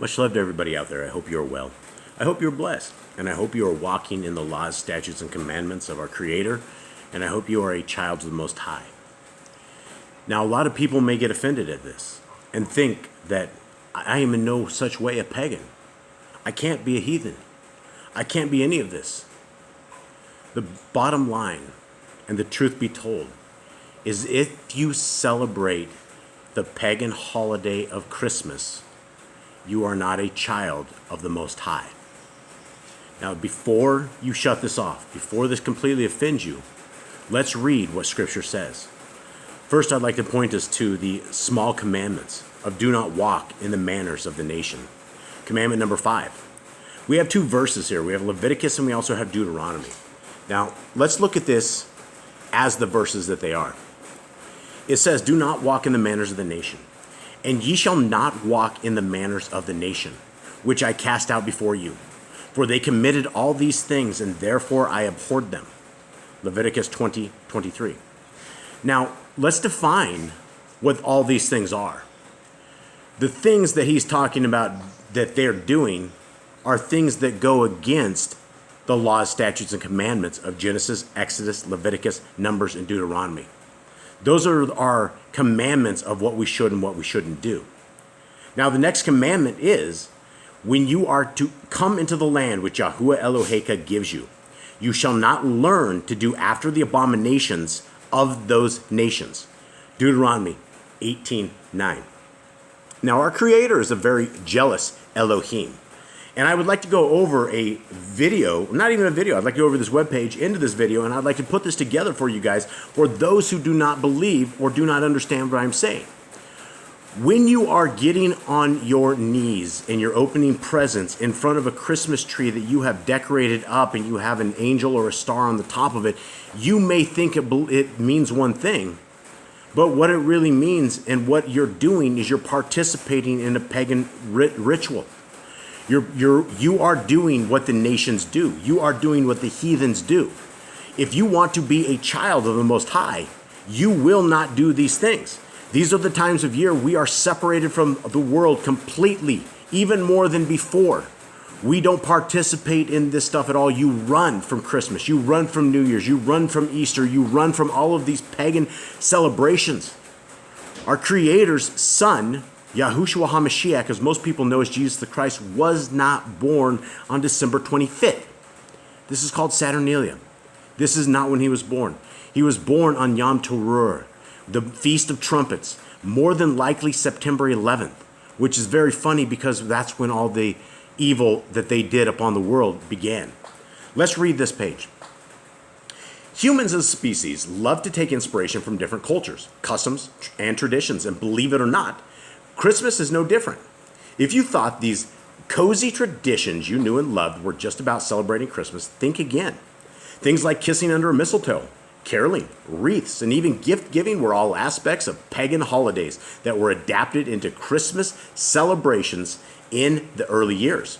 Much love to everybody out there. I hope you're well. I hope you're blessed. And I hope you are walking in the laws, statutes, and commandments of our Creator. And I hope you are a child of the Most High. Now, a lot of people may get offended at this and think that I am in no such way a pagan. I can't be a heathen. I can't be any of this. The bottom line, and the truth be told, is if you celebrate the pagan holiday of Christmas, you are not a child of the Most High. Now, before you shut this off, before this completely offends you, let's read what Scripture says. First, I'd like to point us to the small commandments of do not walk in the manners of the nation. Commandment number 5. We have two verses here. We have Leviticus and we also have Deuteronomy. Now, let's look at this as the verses that they are. It says, do not walk in the manners of the nation. And ye shall not walk in the manners of the nation, which I cast out before you. For they committed all these things, and therefore I abhorred them. Leviticus 20:23. Now, let's define what all these things are. The things that he's talking about that they're doing are things that go against the laws, statutes, and commandments of Genesis, Exodus, Leviticus, Numbers, and Deuteronomy. Those are our commandments of what we should and what we shouldn't do. Now, the next commandment is, when you are to come into the land which Yahuwah Eloheka gives you, you shall not learn to do after the abominations of those nations. Deuteronomy 18:9. Now, our Creator is a very jealous Elohim. And I would like to go over a video, not even a video, I'd like to go over this webpage into this video, and I'd like to put this together for you guys, for those who do not believe or do not understand what I'm saying. When you are getting on your knees and you're opening presents in front of a Christmas tree that you have decorated up and you have an angel or a star on the top of it, you may think it means one thing, but what it really means and what you're doing is you're participating in a pagan ritual. You are doing what the nations do. You are doing what the heathens do. If you want to be a child of the Most High, you will not do these things. These are the times of year we are separated from the world completely, even more than before. We don't participate in this stuff at all. You run from Christmas. You run from New Year's. You run from Easter. You run from all of these pagan celebrations. Our Creator's Son, Yahushua HaMashiach, as most people know as Jesus the Christ, was not born on December 25th. This is called Saturnalia. This is not when he was born. He was born on Yom Teruah, the Feast of Trumpets, more than likely September 11th, which is very funny because that's when all the evil that they did upon the world began. Let's read this page. Humans as a species love to take inspiration from different cultures, customs, and traditions, and believe it or not, Christmas is no different. If you thought these cozy traditions you knew and loved were just about celebrating Christmas, think again. Things like kissing under a mistletoe, caroling, wreaths, and even gift giving were all aspects of pagan holidays that were adapted into Christmas celebrations in the early years.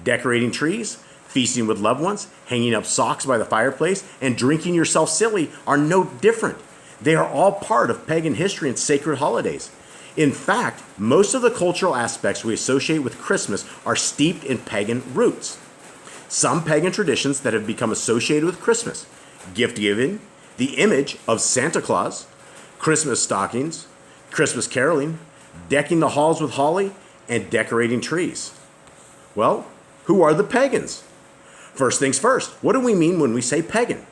Decorating trees, feasting with loved ones, hanging up socks by the fireplace, and drinking yourself silly are no different. They are all part of pagan history and sacred holidays. In fact, most of the cultural aspects we associate with Christmas are steeped in pagan roots. Some pagan traditions that have become associated with Christmas: gift giving, the image of Santa Claus, Christmas stockings, Christmas caroling, decking the halls with holly, and decorating trees. Well, who are the pagans? First things first, what do we mean when we say pagan?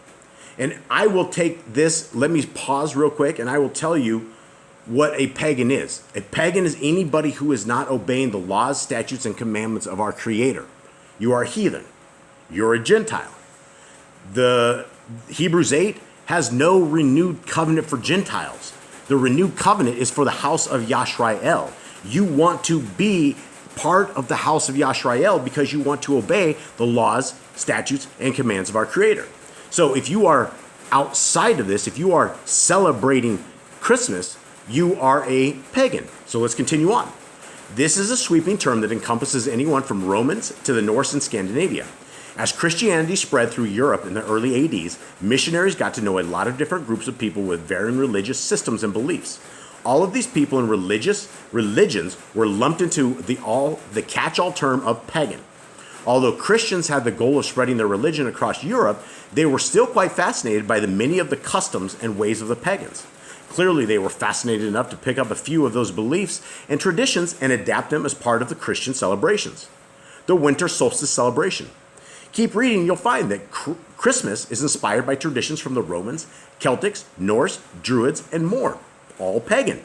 And I will take this, let me pause real quick, and I will tell you what a pagan is. A pagan is anybody who is not obeying the laws, statutes, and commandments of our Creator. You are a heathen. You're a Gentile. The Hebrews 8 has no renewed covenant for Gentiles. The renewed covenant is for the house of Yashrael. You want to be part of the house of Yashrael because you want to obey the laws, statutes, and commands of our Creator. So if you are outside of this, if you are celebrating Christmas, you are a pagan. So let's continue on. This is a sweeping term that encompasses anyone from Romans to the Norse and Scandinavia. As Christianity spread through Europe in the early ADs, missionaries got to know a lot of different groups of people with varying religious systems and beliefs. All of these people in religions were lumped into the catch-all term of pagan. Although Christians had the goal of spreading their religion across Europe, they were still quite fascinated by the many of the customs and ways of the pagans. Clearly, they were fascinated enough to pick up a few of those beliefs and traditions and adapt them as part of the Christian celebrations. The winter solstice celebration. Keep reading, you'll find that Christmas is inspired by traditions from the Romans, Celtics, Norse, Druids, and more, all pagan.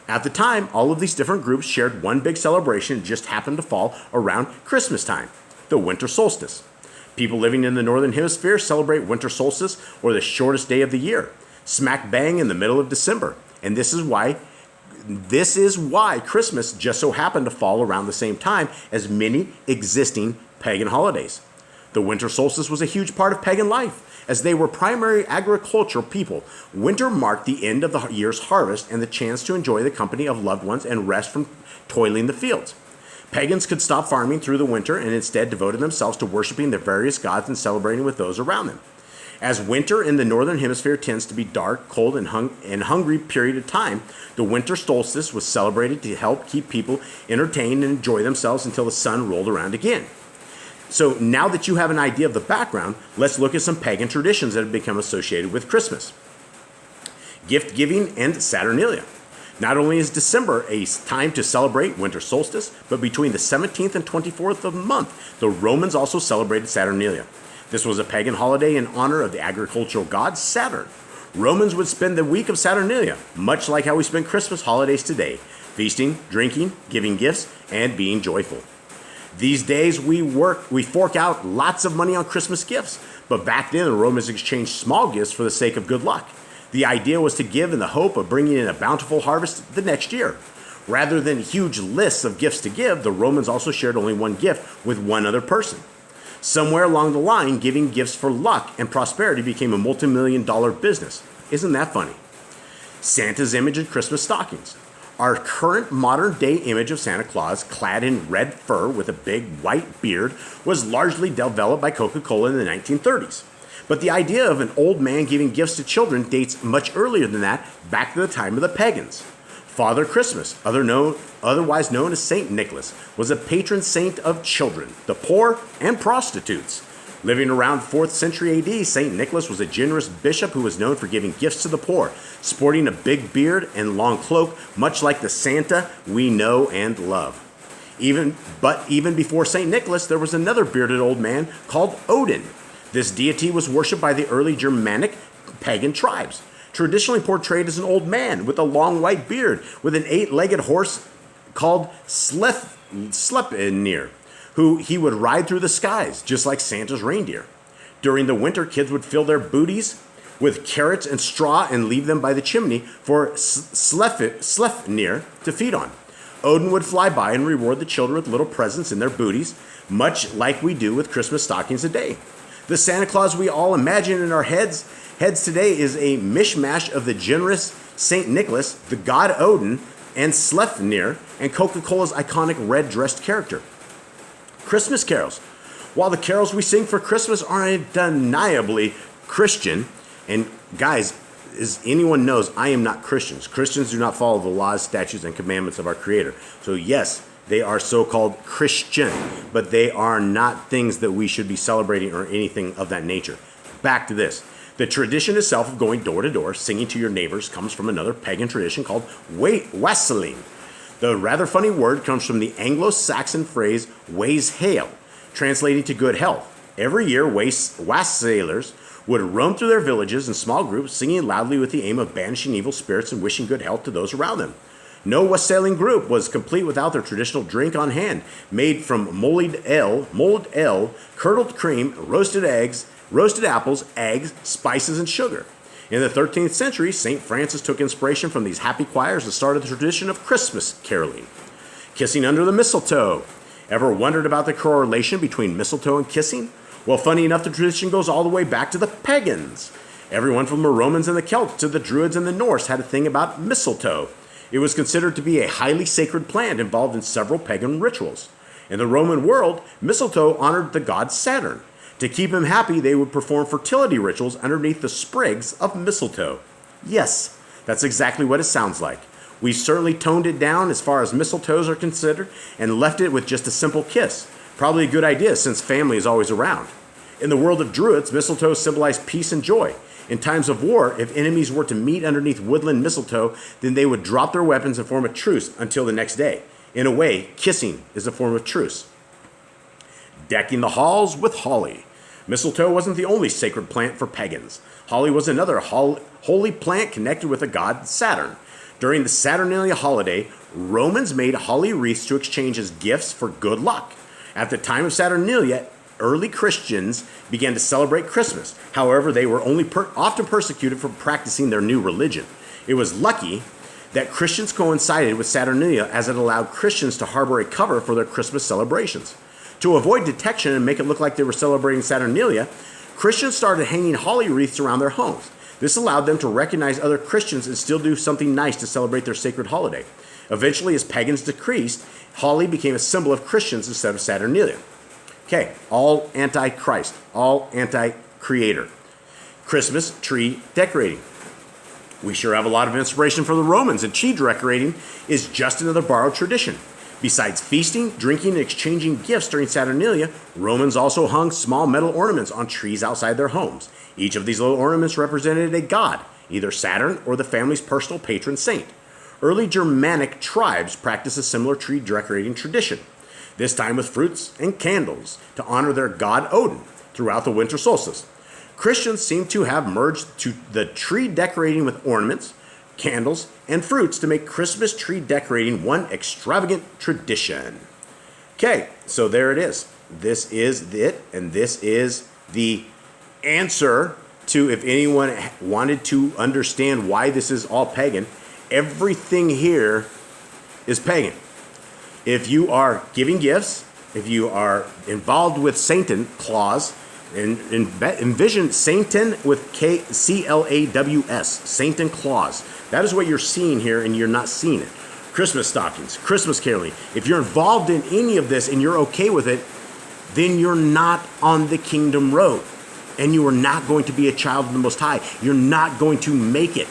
At the time, all of these different groups shared one big celebration that just happened to fall around Christmas time, the winter solstice. People living in the northern hemisphere celebrate winter solstice, or the shortest day of the year, smack bang in the middle of December. And this is why Christmas just so happened to fall around the same time as many existing pagan holidays. The winter solstice was a huge part of pagan life, as they were primary agricultural people. Winter marked the end of the year's harvest and the chance to enjoy the company of loved ones and rest from toiling the fields. Pagans could stop farming through the winter and instead devoted themselves to worshiping their various gods and celebrating with those around them. As winter in the northern hemisphere tends to be dark, cold, and hungry period of time, the winter solstice was celebrated to help keep people entertained and enjoy themselves until the sun rolled around again. So now that you have an idea of the background, let's look at some pagan traditions that have become associated with Christmas. Gift giving and Saturnalia. Not only is December a time to celebrate winter solstice, but between the 17th and 24th of the month, the Romans also celebrated Saturnalia. This was a pagan holiday in honor of the agricultural god Saturn. Romans would spend the week of Saturnalia, much like how we spend Christmas holidays today, feasting, drinking, giving gifts, and being joyful. These days we fork out lots of money on Christmas gifts, but back then the Romans exchanged small gifts for the sake of good luck. The idea was to give in the hope of bringing in a bountiful harvest the next year. Rather than huge lists of gifts to give, the Romans also shared only one gift with one other person. Somewhere along the line, giving gifts for luck and prosperity became a multi-million-dollar business. Isn't that funny? Santa's image in Christmas stockings. Our current modern-day image of Santa Claus, clad in red fur with a big white beard, was largely developed by Coca-Cola in the 1930s. But the idea of an old man giving gifts to children dates much earlier than that, back to the time of the pagans. Father Christmas, otherwise known as Saint Nicholas, was a patron saint of children, the poor, and prostitutes. Living around 4th century AD, Saint Nicholas was a generous bishop who was known for giving gifts to the poor, sporting a big beard and long cloak, much like the Santa we know and love. Even before Saint Nicholas, there was another bearded old man called Odin. This deity was worshipped by the early Germanic pagan tribes, traditionally portrayed as an old man with a long white beard with an 8-legged horse called Sleipnir, who he would ride through the skies, just like Santa's reindeer. During the winter, kids would fill their booties with carrots and straw and leave them by the chimney for Sleipnir to feed on. Odin would fly by and reward the children with little presents in their booties, much like we do with Christmas stockings today. The Santa Claus we all imagine in our heads today is a mishmash of the generous Saint Nicholas, the god Odin, and Sleipnir, and Coca-Cola's iconic red-dressed character. Christmas carols. While the carols we sing for Christmas are undeniably Christian, and guys, as anyone knows, I am not Christians. Christians do not follow the laws, statutes, and commandments of our Creator. So yes, they are so-called Christian, but they are not things that we should be celebrating or anything of that nature. Back to this. The tradition itself of going door to door, singing to your neighbors, comes from another pagan tradition called wassailing. The rather funny word comes from the Anglo-Saxon phrase ways hail, translating to good health. Every year, wassailers would roam through their villages in small groups, singing loudly with the aim of banishing evil spirits and wishing good health to those around them. No wassailing group was complete without their traditional drink on hand, made from mulled ale, curdled cream, roasted apples, eggs, spices, and sugar. In the 13th century, St. Francis took inspiration from these happy choirs and started the tradition of Christmas caroling. Kissing under the mistletoe. Ever wondered about the correlation between mistletoe and kissing? Well, funny enough, the tradition goes all the way back to the pagans. Everyone from the Romans and the Celts to the Druids and the Norse had a thing about mistletoe. It was considered to be a highly sacred plant involved in several pagan rituals. In the Roman world, mistletoe honored the god Saturn. To keep him happy, they would perform fertility rituals underneath the sprigs of mistletoe. Yes, that's exactly what it sounds like. We certainly toned it down as far as mistletoes are considered and left it with just a simple kiss. Probably a good idea since family is always around. In the world of Druids, mistletoe symbolized peace and joy. In times of war, if enemies were to meet underneath woodland mistletoe, then they would drop their weapons and form a truce until the next day. In a way, kissing is a form of truce. Decking the halls with holly. Mistletoe wasn't the only sacred plant for pagans. Holly was another holy plant connected with the god Saturn. During the Saturnalia holiday, Romans made holly wreaths to exchange as gifts for good luck. At the time of Saturnalia, early Christians began to celebrate Christmas. However, they were only often persecuted for practicing their new religion. It was lucky that Christians coincided with Saturnalia, as it allowed Christians to harbor a cover for their Christmas celebrations. To avoid detection and make it look like they were celebrating Saturnalia, Christians started hanging holly wreaths around their homes. This allowed them to recognize other Christians and still do something nice to celebrate their sacred holiday. Eventually, as pagans decreased, holly became a symbol of Christians instead of Saturnalia. Okay, all anti-Christ, all anti-creator. Christmas tree decorating. We sure have a lot of inspiration from the Romans, and tree decorating is just another borrowed tradition. Besides feasting, drinking, and exchanging gifts during Saturnalia, Romans also hung small metal ornaments on trees outside their homes. Each of these little ornaments represented a god, either Saturn or the family's personal patron saint. Early Germanic tribes practiced a similar tree decorating tradition, this time with fruits and candles to honor their god Odin throughout the winter solstice. Christians seem to have merged to the tree decorating with ornaments, candles, and fruits to make Christmas tree decorating one extravagant tradition. Okay, so there it is. This is it, and this is the answer to, if anyone wanted to understand why this is all pagan, everything here is pagan. If you are giving gifts, if you are involved with Satan Claus, and envision Satan with C-L-A-W-S, Satan Claus. That is what you're seeing here, and you're not seeing it. Christmas stockings, Christmas caroling. If you're involved in any of this and you're okay with it, then you're not on the kingdom road, and you are not going to be a child of the Most High. You're not going to make it.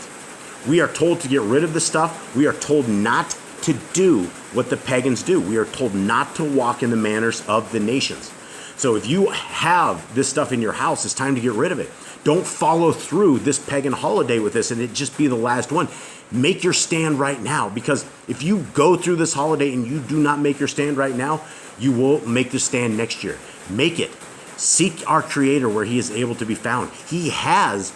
We are told to get rid of this stuff. We are told not to do what the pagans do. We are told not to walk in the manners of the nations. So if you have this stuff in your house, it's time to get rid of it. Don't follow through this pagan holiday with this and it just be the last one. Make your stand right now, because if you go through this holiday and you do not make your stand right now, you will make the stand next year. Make it. Seek our Creator where He is able to be found. He has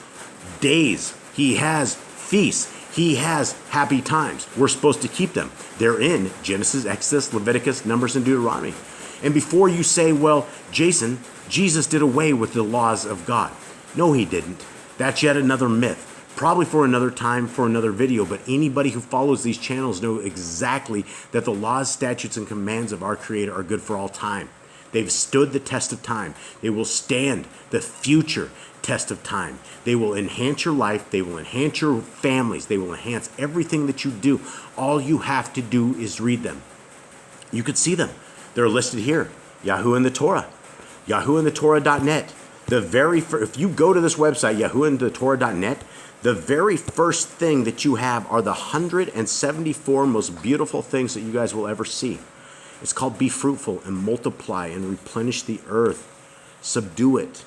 days. He has feasts. He has happy times. We're supposed to keep them. They're in Genesis, Exodus, Leviticus, Numbers, and Deuteronomy. And before you say, well, Jason, Jesus did away with the laws of God. No, He didn't. That's yet another myth. Probably for another time, for another video, but anybody who follows these channels know exactly that the laws, statutes, and commands of our Creator are good for all time. They've stood the test of time. They will stand the future test of time. They will enhance your life. They will enhance your families. They will enhance everything that you do. All you have to do is read them. You could see them. They're listed here. Yahuwah and the Torah. YahuwahandtheTorah.net. If you go to this website, YahuwahandtheTorah.net, the very first thing that you have are the 174 most beautiful things that you guys will ever see. It's called Be Fruitful and Multiply and Replenish the Earth. Subdue it.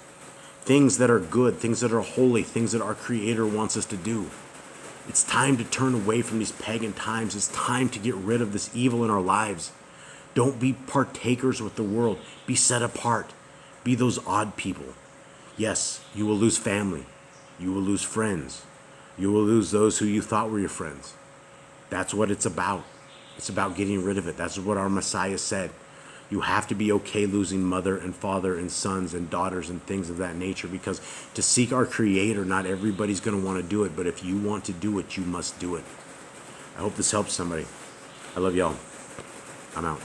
Things that are good, things that are holy, things that our Creator wants us to do. It's time to turn away from these pagan times. It's time to get rid of this evil in our lives. Don't be partakers with the world. Be set apart. Be those odd people. Yes, you will lose family. You will lose friends. You will lose those who you thought were your friends. That's what it's about. It's about getting rid of it. That's what our Messiah said. You have to be okay losing mother and father and sons and daughters and things of that nature, because to seek our Creator, not everybody's going to want to do it, but if you want to do it, you must do it. I hope this helps somebody. I love y'all. I'm out.